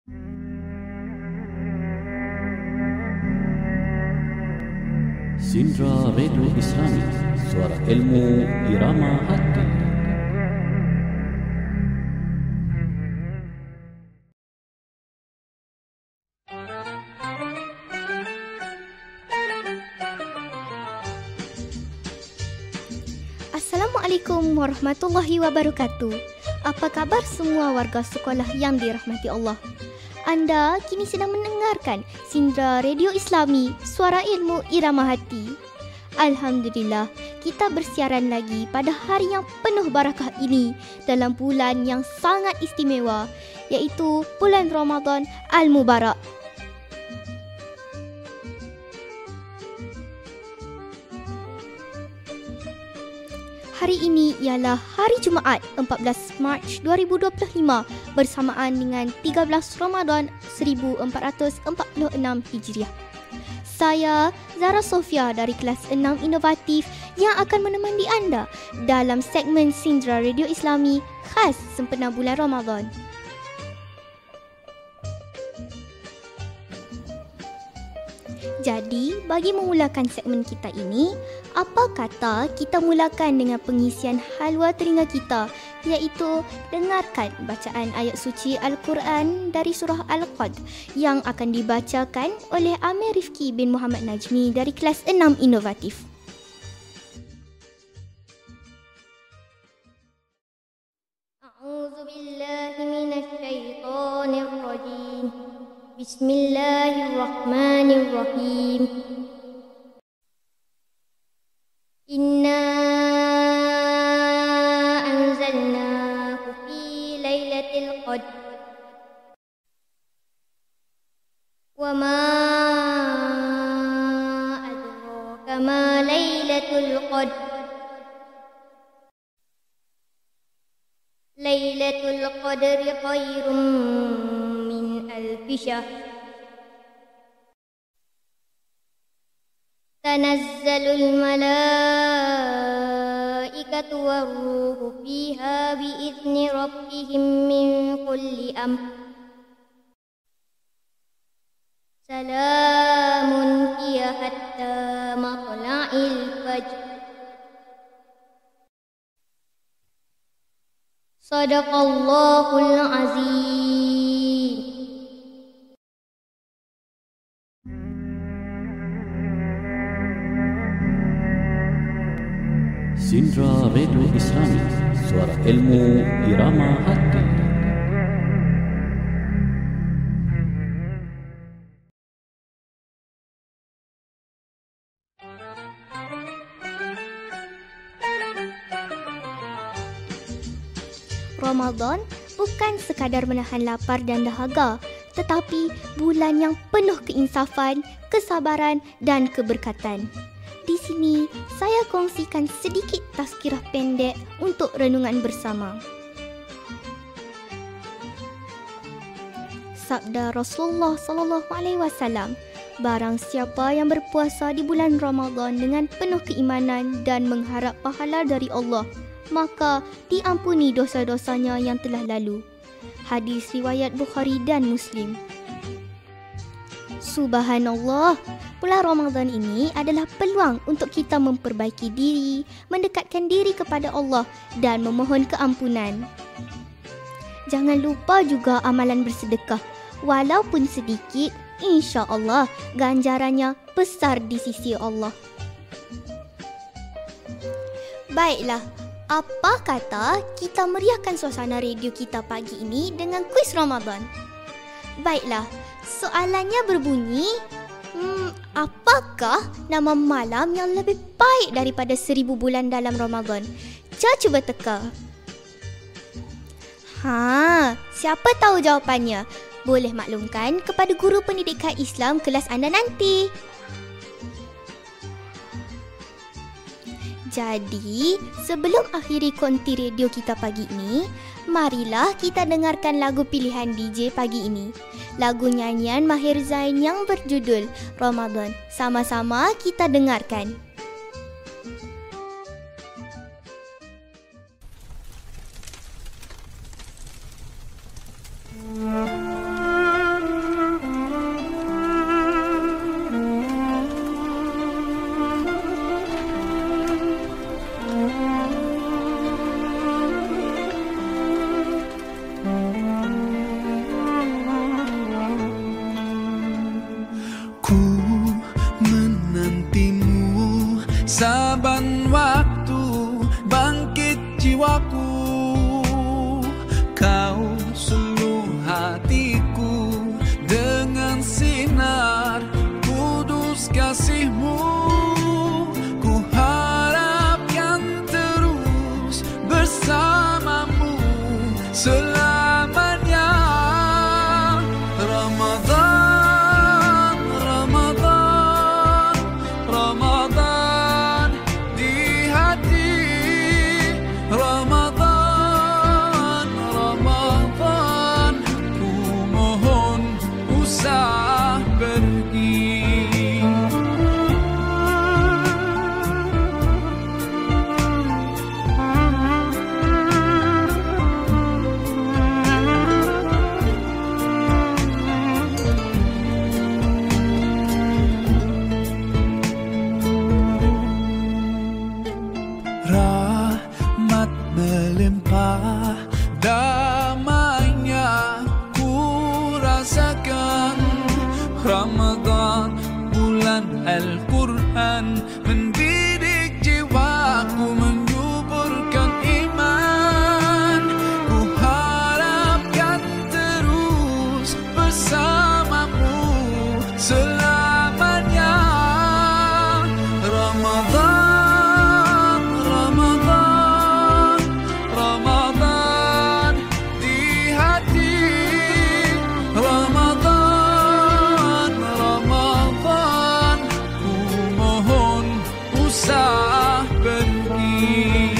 Sindra Radio Islami, suara ilmu irama hati. Assalamualaikum warahmatullahi wabarakatuh. Apa khabar semua warga sekolah yang dirahmati Allah? Anda kini sedang mendengarkan Sindra Radio Islami, suara ilmu irama hati. Alhamdulillah, kita bersiaran lagi pada hari yang penuh barakah ini dalam bulan yang sangat istimewa, iaitu bulan Ramadan Al-Mubarak. Hari ini ialah hari Jumaat 14 Mac 2025 bersamaan dengan 13 Ramadan 1446 Hijriah. Saya Zara Sofia dari kelas 6 inovatif yang akan menemani anda dalam segmen Sindra Radio Islami khas sempena bulan Ramadan. Jadi, bagi memulakan segmen kita ini, apa kata kita mulakan dengan pengisian halwa telinga kita, iaitu dengarkan bacaan ayat suci Al-Quran dari surah Al-Qad yang akan dibacakan oleh Amir Rifki bin Muhammad Najmi dari kelas 6 inovatif. A'udzubillahi minasyaitonirrajim. Bismillahirrahmanirrahim. Inna anzalnahu fi lailatul qadr. Wa ma adraka ma lailatul qadr. Lailatul qadri khairum min alfi syahr. Tanazzalul malaikatu war-ruhu fiha bi'izni rabbihim min kulli amr. Salamun hiya hatta matla'il fajr. Sadaqallahul azim. Sindra Radio Islami, suara ilmu irama hati. Ramadan bukan sekadar menahan lapar dan dahaga, tetapi bulan yang penuh keinsafan, kesabaran dan keberkatan. Di sini, saya kongsikan sedikit tazkirah pendek untuk renungan bersama. Sabda Rasulullah SAW, barang siapa yang berpuasa di bulan Ramadan dengan penuh keimanan dan mengharap pahala dari Allah, maka diampuni dosa-dosanya yang telah lalu. Hadis riwayat Bukhari dan Muslim. Subhanallah, bulan Ramadan ini adalah peluang untuk kita memperbaiki diri, mendekatkan diri kepada Allah dan memohon keampunan. Jangan lupa juga amalan bersedekah. Walaupun sedikit, insya-Allah ganjarannya besar di sisi Allah. Baiklah, apa kata kita meriahkan suasana radio kita pagi ini dengan kuis Ramadan? Baiklah, soalannya berbunyi, apakah nama malam yang lebih baik daripada 1000 bulan dalam Ramadan? Cuba teka. Siapa tahu jawapannya? Boleh maklumkan kepada guru pendidikan Islam kelas anda nanti. Jadi, sebelum akhiri konti radio kita pagi ini, marilah kita dengarkan lagu pilihan DJ pagi ini. Lagu nyanyian Mahir Zain yang berjudul Ramadan. Sama-sama kita dengarkan. Ramadan, bulan Al-Quran, mendidik jiwaku, menyuburkan iman. Ku harapkan terus bersamamu selamanya. Ramadan, Ramadan, Ramadan di hati. Ramadan, Ramadan, ku mohon usah pergi.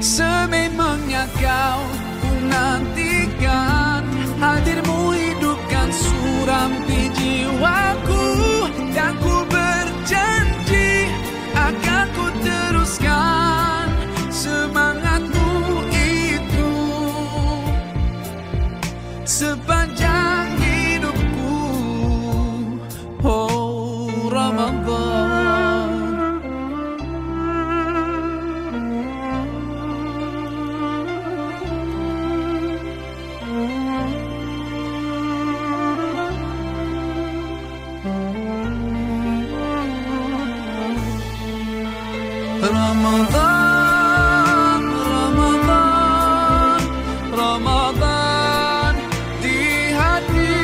Sememangnya kau ku nantikan, hadirmu hidupkan suram di jiwaku, dan ku berjanji akan ku teruskan semangatmu itu sepanjang hidupku. Oh Ramadan, Ramadan, Ramadan, Ramadan di hati.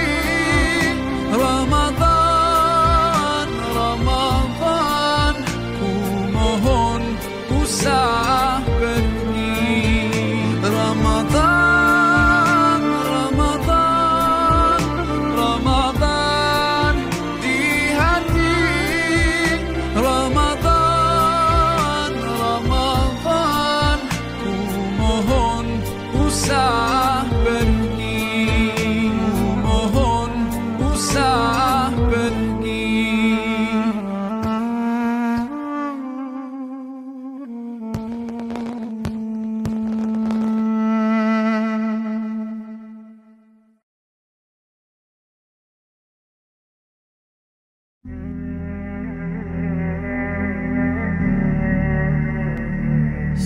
Ramadan, Ramadan, ku mohon usah pergi. Ramadan, Ramadan, Ramadan di hati. Ramadan, Ramadan, ku mohon usah pergi. Ku mohon usah pergi.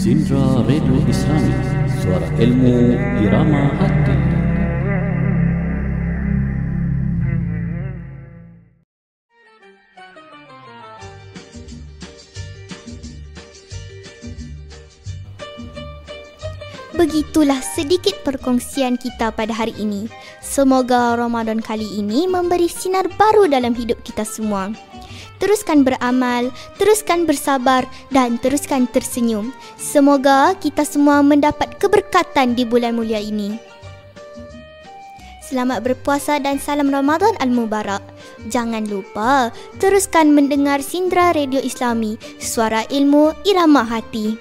Sindra Radio Islami, suara ilmu irama hati. Begitulah sedikit perkongsian kita pada hari ini. Semoga Ramadan kali ini memberi sinar baru dalam hidup kita semua. Teruskan beramal, teruskan bersabar dan teruskan tersenyum. Semoga kita semua mendapat keberkatan di bulan mulia ini. Selamat berpuasa dan salam Ramadan Al-Mubarak. Jangan lupa teruskan mendengar Sindra Radio Islami, suara ilmu irama hati.